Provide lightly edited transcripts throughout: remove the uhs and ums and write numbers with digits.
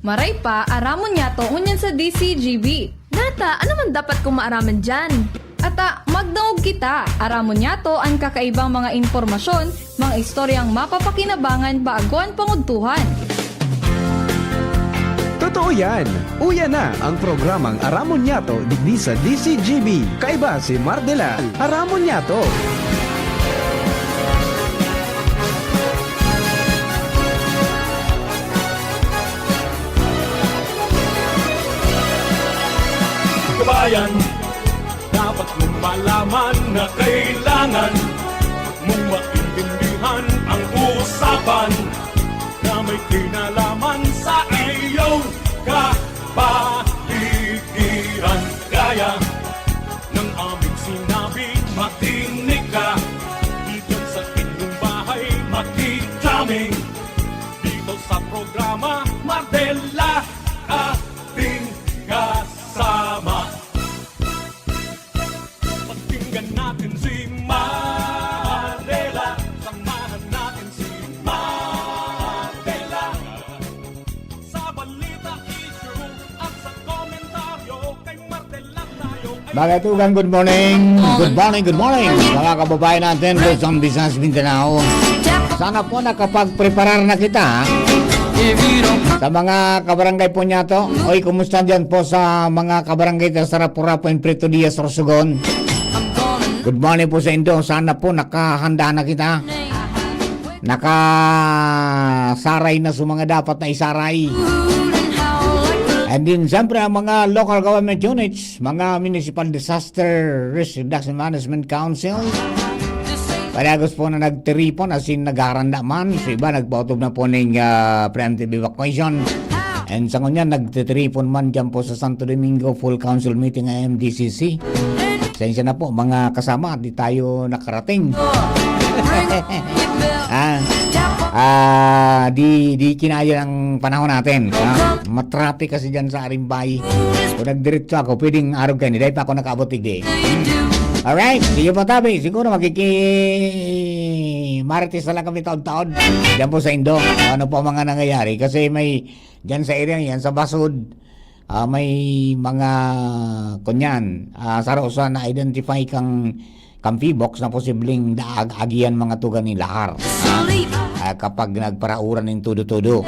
Maray pa, aramon niya to unyan sa DCGB. Nata, ano man dapat kong maaraman dyan? Ata, magdangog kita. Aramon niya to ang kakaibang mga impormasyon, mga istoryang mapapakinabangan baaguan panguntuhan. Totoo yan! Uya na ang programang Aramon Nyato digdi sa DCGB. Kaiba si Mardela, Aramon Nyato. Kabayan, dapat mong malaman na kailangan mong maintindihan ang usapan na may kinalaman sa iyong kapaligiran. Gaya ng aming sinabi, makinig ka. Dito sa inyong bahay, makiklaming. Dito sa programa, Mardela, ating kasama. Pakinggan natin si Mardela. Samahan natin si Mardela. Sa balita, issue at sa komentaryo, kay Mardela tayo ay Mga tugang, good morning. Good morning, good morning. Mga kababayan natin sa Luzon, Visayas, Mindanao. Sana po nakapag-preparar na kita sa mga kabarangay po niya to. Oy, kumusta dyan po sa mga kabarangay sa Sarapurapo, Prieto Diaz, Sorsogon? Good morning po sa Indo. Sana po nakahanda na kita. Nakasaray na sa mga dapat na isaray. And then, siyempre, ang mga local government units, mga Municipal Disaster Risk Reduction Management Council, parehas po na nagtiripon, as in nagharanda man. So iba, nagpautob na po ng preemptive evacuation. And sa kanya, nagtitiripon man dyan po sa Santo Domingo Full Council Meeting ng MDCC. Sensya na po, mga kasama, di tayo nakarating. Di kinaya ng panahon natin. Matraffic kasi dyan sa Arimbay. Kung nagdiretso ako, pwedeng araw kayo, dahil pa ako nakaabot tigdi. Alright, sige po tabi. Siguro Marites na lang kami taon-taon dyan po sa Indo. Ano po mga nangyayari? Kasi may, dyan sa area yan, sa Basud, may mga kunyan, sarosa na identify kang Campibox na posibleng agian mga tugan ni Lahar. Kapag nagparauran ng tudo-tudo,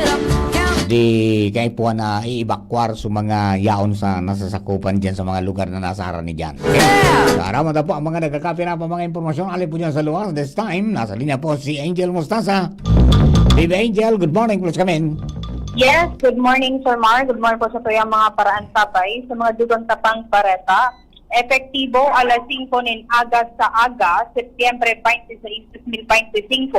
di kay po na i-evacuar sa mga yaon sa nasasakupan dyan sa mga lugar na nasara ni dyan. Okay? Araw na po ang mga nagkakapira pa mga impormasyon. Alin po dyan sa lugar. This time, nasa linya po si Angel Mustasa. Baby Angel, good morning. Please come in. Yes, good morning, Sir Mar. Good morning po sa tuyang mga paraan sabay sa mga dugang tapang pareta. Epektibo alas 5 nin agas sa aga, Setyembre 26, 2025,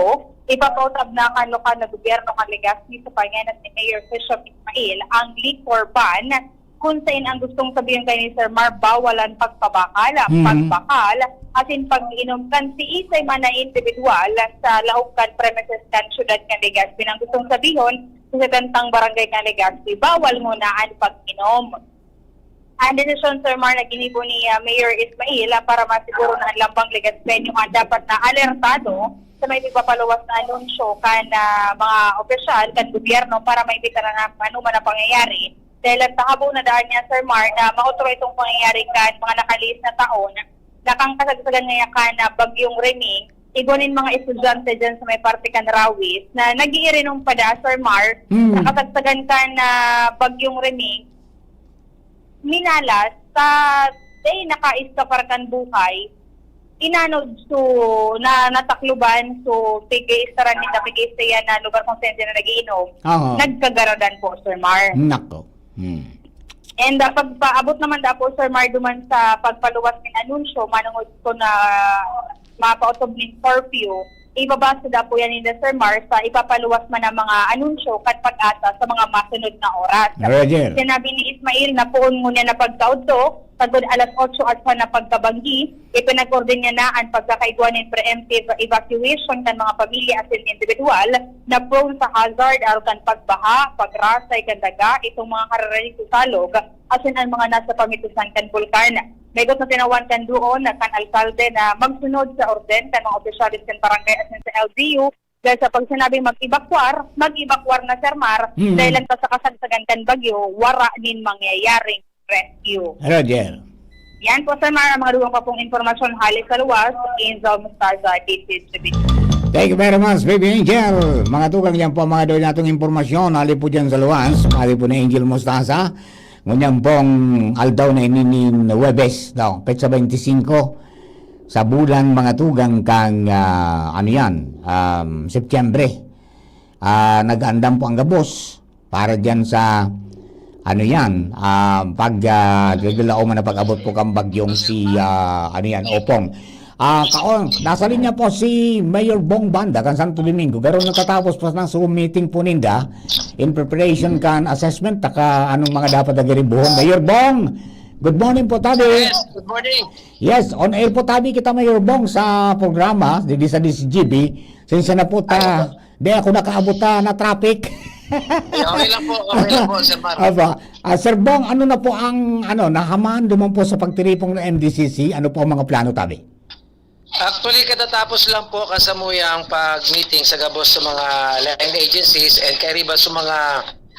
ipapautab na kan lokal na gobyerno kan Legazpi sa pangalan ni Mayor Bishop Ismail ang liquor ban kung saan ang gustong sabihin kay ni Sir Mar, bawalan pagpabakal, pagbakal, at in pag-inom kan si isay man na individual sa laukan premises kan syudad kan Legazpi. Ang gustong sabihin sa kantang barangay kan Legazpi, bawal muna ang pag-inom. Ang desisyon, Sir Mar, na ginibo ni Mayor Ismail para masiguro na ang lambang Legazpenyo ang dapat na alertado sa may pagpapaluwas na anunsyo kan mga opisyal, kan gobyerno para maibita na ano man ang pangyayari. Dahil ang tahabo na daan niya, Sir Mar, na mautro itong pangyayari kan mga nakaliis na taon, nakang kasagsagan ngayon kan na bagyong Remy, igunin mga estudyante dyan sa may parte kan Rawis, na nag-iirinong pada, Sir Mar, nakasagsagan kan na bagyong Remy, minalas sa naka-iskaparkan buhay, inanod so na natakluban so pigay-istaran nila pigay-istayan na lugar kung saan na nagiinom. Nagkagaradan po, Sir Mar. Nako. And pagpaabot naman da po, Sir Mar, duman sa pagpaluwas ng anunsyo, manungod ko na mapautob ng curfew, ibabasa da po yan nila, Sir Mar, sa ipapaluwas man ng mga anunsyo kat pag-asa sa mga masunod na oras. Roger. Sinabi ni Ismail na poon muna na pagkaudto, pagod alas 8 at pa na pagkabanggi, ipinag-orden niya na ang pagkakaigwan ng preemptive evacuation kan mga pamilya as in individual na prone sa hazard aron kan pagbaha, pagrasay kan daga, itong mga kararaning susalog as in ang mga nasa pamitusan kan bulkan. Maygot na tinawan kan doon na kan alkalde na magsunod sa orden kan mga opisyalis kan barangay as in sa LGU Dahil sa pag sinabing mag-evacuar na Sir Mar, dahil lang sa kasagsagan kan bagyo, wara din mangyayaring rescue. Roger. Yan po Sir Mar, ang mga dugang pa pong informasyon halis sa luwas, Angel Mustarza, DCGB. Thank you very much, Baby Angel. Mga tugang yan po mga doon natong informasyon. Hali po dyan sa luwas. Hali po na Angel Mostaza. Ngunyan pong aldaw na ininin Webes. No? Petsa 25 sa bulan mga tugang kang Setyembre. Nag-andam po ang gabos para dyan sa pag gagalaw man na pag-abot po kang bagyong si Opong. Nasa linya po si Mayor Bong Banda kan Santo Domingo. Pero natatapos pa ng Zoom meeting po ninda in preparation kan assessment taka anong mga dapat nagiribuhon. Mayor Bong, good morning po tabi. Yes, good morning. Yes, on air po tabi kita Mayor Bong sa programa dito sa DCGB. Since na po di ako nakaabot na traffic. Okay lang po, Sir Mar. Sir Bong, ano na po ang nahamaan duman po sa pagtiripong ng MDCC? Ano po ang mga plano tabi? Actually, katatapos lang po kasamuyang pag-meeting sa gabos sa mga line agencies and kariba sa mga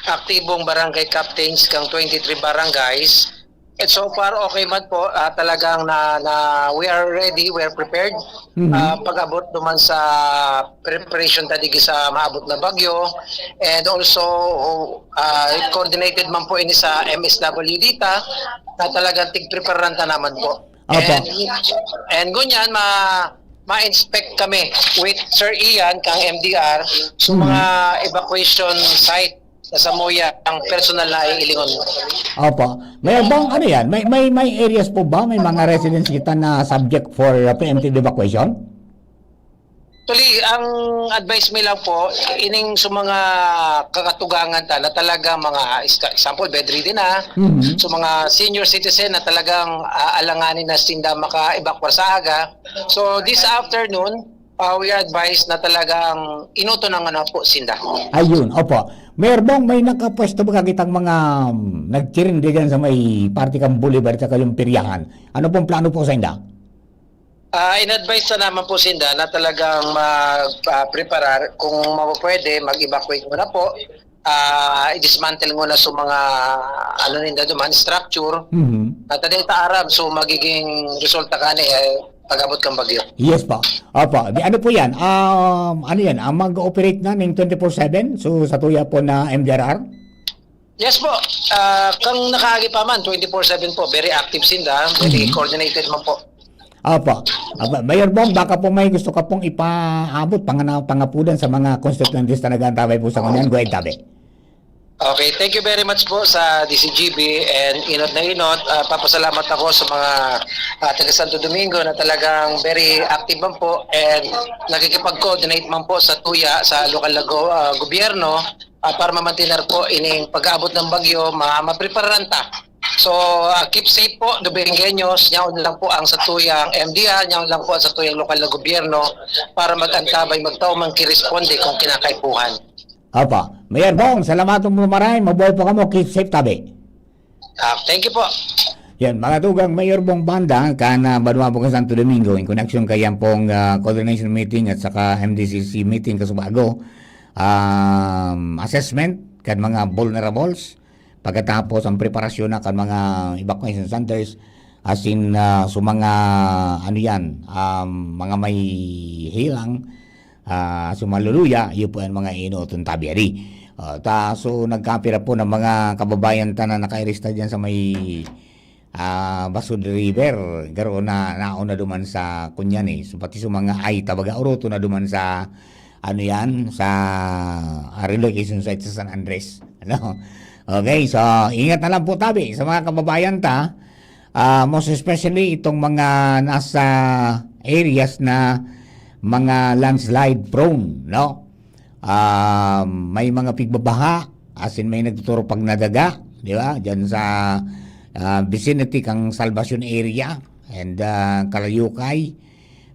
aktibong barangay captains kang 23 barangays. And so far, okay man po. Talagang we are ready, we are prepared. Pag-abot naman sa preparation tadigi sa maabot na bagyo. And also, coordinated man po ini sa MSW dita na talagang tig-preparan ta naman po. And gunyan, ma-inspect kami with Sir Ian kang MDR sa mga evacuation site sa Samoya ang personal na ilingon. Opo. Mayor Bong, ano yan? May areas po ba? May mga residents kita na subject for preemptive evacuation? Actually, ang advice mo lang po, ining sa mga kakatugangan na talagang mga, example, bedridden na, sa mga senior citizen na talagang alanganin na sinda maka-evacuate sa aga. So, this afternoon, we advise na talagang inuto ng po sinda. Ayun, opo. Mayor Bong, may nakapwesto ba kitang mga nagtirin dyan sa may Partikang Boulevard sa kayong piryahan? Ano pong plano po sa inda? In-advise na naman po sinda na talagang mag-preparar kung mapapwede, mag-evacuate muna po. I-dismantle muna sa mga ninda duman, structure. At aram, so magiging resulta ka pag-abot kang bagyo. Yes po. Opo. Ano po yan? Mag-operate na ng 24/7 so sa tuya po na MDRR? Yes po. Kang nakaagi pa man, 24/7 po. Very active sinda. Very coordinated man po. Opo. Mayor Bong, baka po may gusto ka pong ipaabot pangapudan sa mga constituents na nag-antabay po sa kanyan. Go ahead, tabi. Okay, thank you very much po sa DCGB and inot na inot. Papasalamat ako sa mga taga Santo Domingo na talagang very active man po and nakikipag-coordinate man po sa tuya sa lokal na gobyerno para mamantinar po ining pag-aabot ng bagyo, mapreparan ta. So, keep safe po, Domingueños. Nyaon lang po ang sa tuyang MDA, nyaon lang po ang sa tuyang lokal na gobyerno para mag-antabay, magtao man kiresponde kung kinakaipuhan. Opo. Mayor Bong, salamat mo maray. Mabuhay po kamo. Keep safe, tabi. Thank you po. Yan, mga tugang Mayor Bong Banda, kana Banwa po ka Santo Domingo, in connection kayan pong coordination meeting at saka MDCC meeting kasubago, assessment kan mga vulnerables, pagkatapos ang preparasyon na kan mga evacuation centers, as in so mga mga may hilang, sumaluluya, yun po ang mga inutong tabiari. So nagkapira po ng mga kababayan na nakairista dyan sa may Basud River, garo na nauna duman sa Kunyani, so pati sa mga ay tabaga uruto na duman sa sa relocation site sa San Andres. Okay, so ingat na lang po tabi sa mga kababayan most especially itong mga nasa areas na mga landslide prone, may mga pigbabaha, as in may nagtuturo pag nadaga, di ba? Diyan sa vicinity kang Salvacion area and Kalayukay.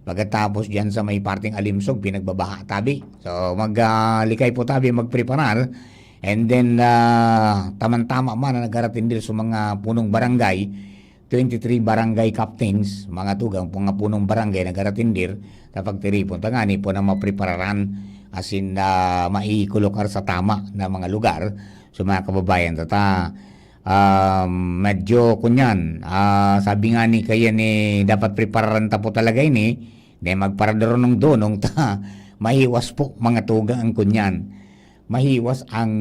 Pagkatapos diyan sa may parting Alimsog, pinagbabaha tabi. So maglikay po tabi, magpreparar. And then tamang-tama man na nagarating din sa mga punong barangay, 23 barangay captains, mga tugang mga punong barangay nagarating din sa pagtiripon. Tangani po na maprepararan as in maikulokar sa tama na mga lugar sa mga kababayan. Tata medyo kunyan, sabi nga ni kaya ni dapat prepararan ta po talaga ini, di magparadaro ng donong ta, mahiwas po mga tugang ang kunyan, mahiwas ang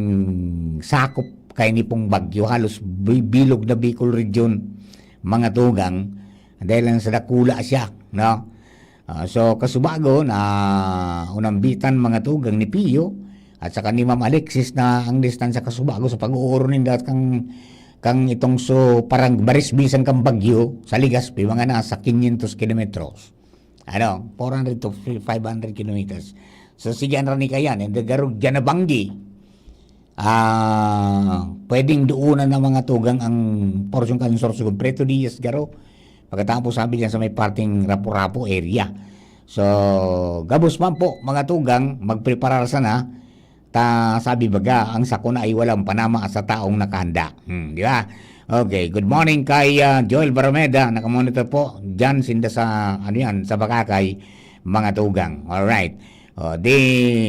sakop kay ni pong bagyo, halos bilog na Bicol region mga tugang, dahil lang sa dakula siya, no? So kasubago na unambitan mga tugang ni Pio at saka ni Ma'am Alexis na ang distansya kasubago sa pag-uuro ninda kang itong so parang barisbisan kang bagyo sa Legazpi mga nasa 500 kilometros. 400 to 500 kilometers. So sigan ra ni kayan and garug dyan na banggi. Pwedeng duunan ng mga tugang ang porsyon kansor sugod Preto Diaz garo. Pagkatapos sabi diyan sa may parting Rapu-Rapu area. So gabos man po mga tugang magpreparar sana ta sabi baga ang sakuna ay walang panama sa taong nakahanda. Di ba? Okay, good morning kay Joel Barameda, nakamonitor po diyan sinda sa sa Bakakay mga tugang. All right.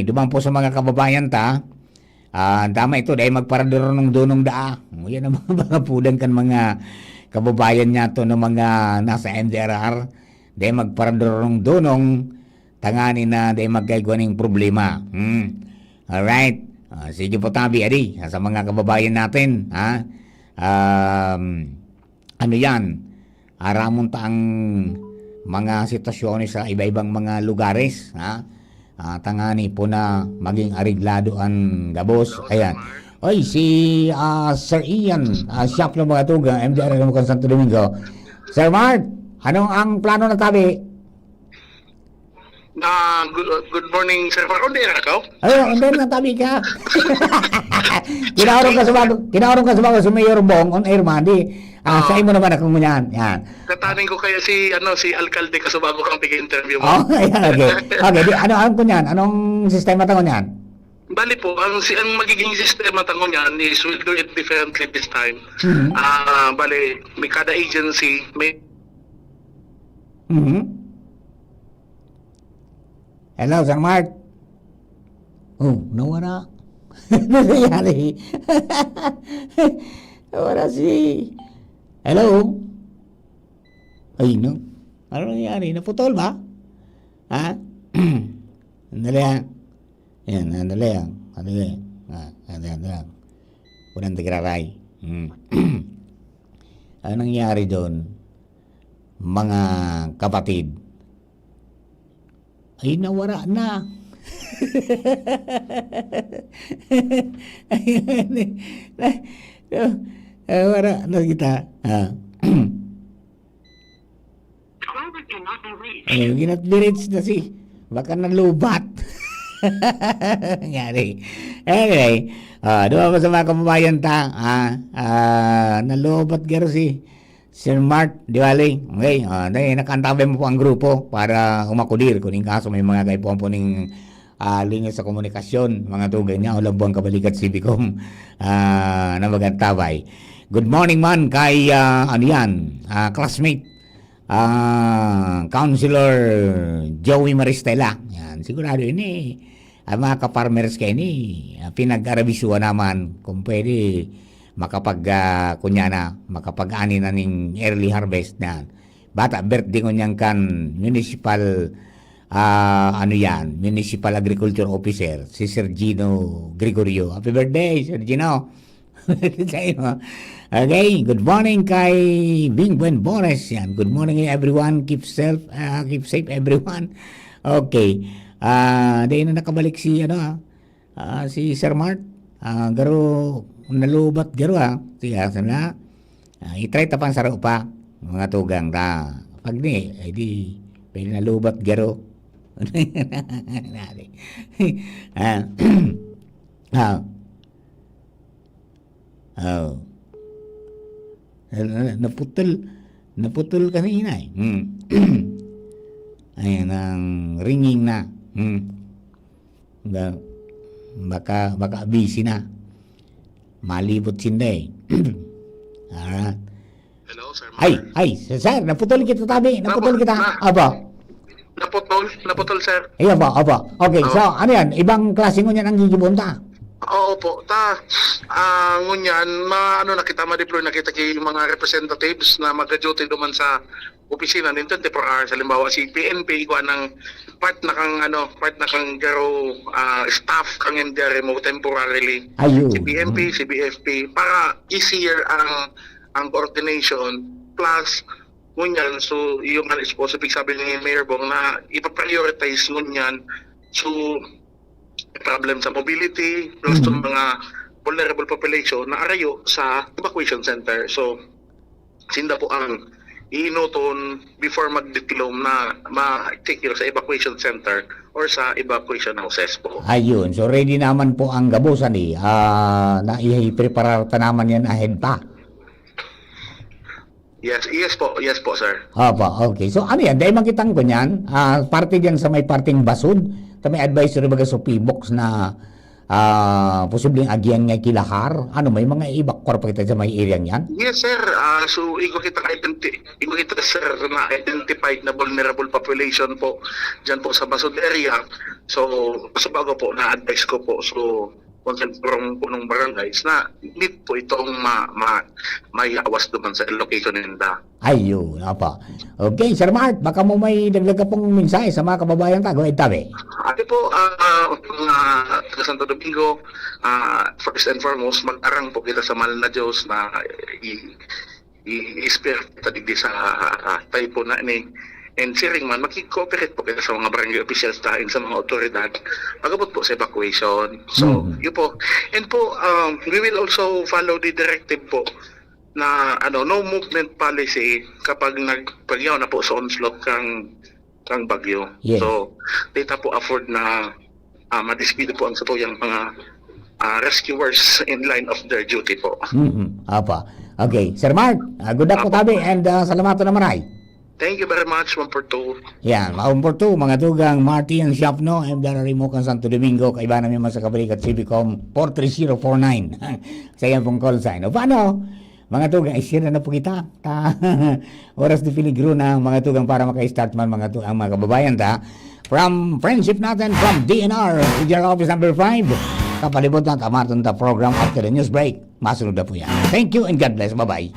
Duman po sa mga kababayan ta. Tama ito dahil magparadoro ng dunong daa. Yan ang mga pudan kan mga kababayan niya to ng mga nasa MDRR. Dahil magparadoro ng dunong tangani na dahil magkagawa ng problema. Alright. Sige po tabi, adi. Sa mga kababayan natin. Yan. Aramon ta ang mga sitwasyon sa iba-ibang mga lugares. Tangani po na maging ariglado ang gabos. Ayan. Oy, si Sir Ian, shop ng mga tugang, MDR ng Mukhang Santo Domingo. Sir Mark, anong ang plano na tabi? Good morning, Sir Mark. Hindi na ikaw? Ayun, hindi na tabi ka. Kinaurong ka sa bago si Mayor Bong on air man. Sa imo naman akong munyan. Yan. Katanin ko kaya si Alcalde Casubago kang pig-interview mo. Oh, ayan, okay. Okay, ano ko niyan? Anong sistema tango niyan? Bali po, ang magiging sistema tango niyan is we'll do it differently this time. Bali, may kada agency, may... Hello, Sir Mark. Oh, nawala. Nangyari. Nawala si... Hello? Ay, no. Ano nangyari? Naputol ba? Ha? Andali yan. Yan, andali yan. Andali yan. Andali yan. Unang tigraray. Ano nangyari doon? Mga kapatid. Ay, nawala na. Wala na kita. Ginat-birits na si. Baka nalubat. Nangyari. Anyway, doon pa sa mga kababayan ta. Nalubat garo si Sir Mark Diwali. Okay, dahil nakantabay mo po ang grupo para umakudir. Kuning kaso may mga kaipuan po ning linya sa komunikasyon. Mga tugay niya. Ulang buwang kabalikat Civicom na magantabay. Good morning man kay classmate. Councilor Joey Maristela. Yan, sigurado ini ang mga kaparmers kayo ni pinag-arabisuan naman kung pwede makapag-ani na ning early harvest na bata birthday ko niyang kan municipal municipal agriculture officer si Sergino Gregorio. Happy birthday Sergino. Okay, good morning kay Bing Buen Bones. Yan, good morning everyone. Keep safe everyone. Okay. Dahil na nakabalik si si Sir Mark. Garo nalubat garo Siya sana. I-try tapan sa pa mga tugang ta. Pag ni ay di pwede nalubat garo. Naputol kanina eh. Ayan ang ringing na. Baka busy na. Malibot sinda eh. Alright. Hello, Sir Mark. Ay, sir, naputol kita tabi. Naputol kita. Aba. Naputol naputol sir. Iya po, opo. Okay, so ano yan? Ibang klase ngunyan ang gigibunta? Oo po, ngunyan, ano nakita ma-deploy nakita kay mga representatives na mag-duty duman sa opisina ng 24 hours. Halimbawa si PNP iguan ng part na kang garo staff kang MDR mo temporarily. Ayun. Si PNP, si BFP para easier ang coordination plus ngunyan so yung specific sabi ni Mayor Bong na ipa-prioritize ngunyan so problem sa mobility plus to mga vulnerable population na arayo sa evacuation center. So, sinda po ang iinuton before mag-diplom na ma-take care sa evacuation center or sa evacuation houses po. Ayun. So ready naman po ang gabusan na i-prepare ta naman yan ahead pa. Yes po sir. Opo, okay. So ano yan? Dahil makitang ko niyan, parte dyan sa may parting basud, ta may advisory baga sa P-box na posibleng agyan nga kilahar. Ano, may mga evacuate pa kita sa may area yan? Yes sir, so iko kita sir na identified na vulnerable population po dyan po sa Basod area. So sa bago po na advice ko po so consent from punong barangays na need po itong may awas duman sa location nila. Ayun, apa. Okay, Sir Mark, baka mo may dagdag ka pong mensahe sa mga kababayan tago tabi. Ate po, mga taga Santo Domingo, first and foremost, mag-arang po kita sa mahal na Diyos na i-spirit kita digdi sa tayo po na ni and siring man, makikooperate po kita sa mga barangay officials dahil sa mga otoridad magabot po sa evacuation. So, yun po. And po, we will also follow the directive po na no movement policy kapag nagpagyaw na po sa onslaught kang bagyo. Yes. So, data po afford na madispide po ang satuyang mga rescuers in line of their duty po. Apa. Okay, Sir Mark, good luck po tabi and salamat na maray. Thank you very much, 142. Yan, maumpor to, mga tugang Martin Shapno, I'm Darari mo kang Santo Domingo, kaiba namin mga sa kabalikat Civicom 43049. Sa yan pong call sign. O paano? Mga tugang, isira na po kita. Oras de Filigro na mga tugang para maka-start man mga tugang mga kababayan ta. From friendship natin, from DNR, Regional Office number 5. Kapalibot na tamaton ta program after the news break. Masunod na po yan. Thank you and God bless. Bye-bye.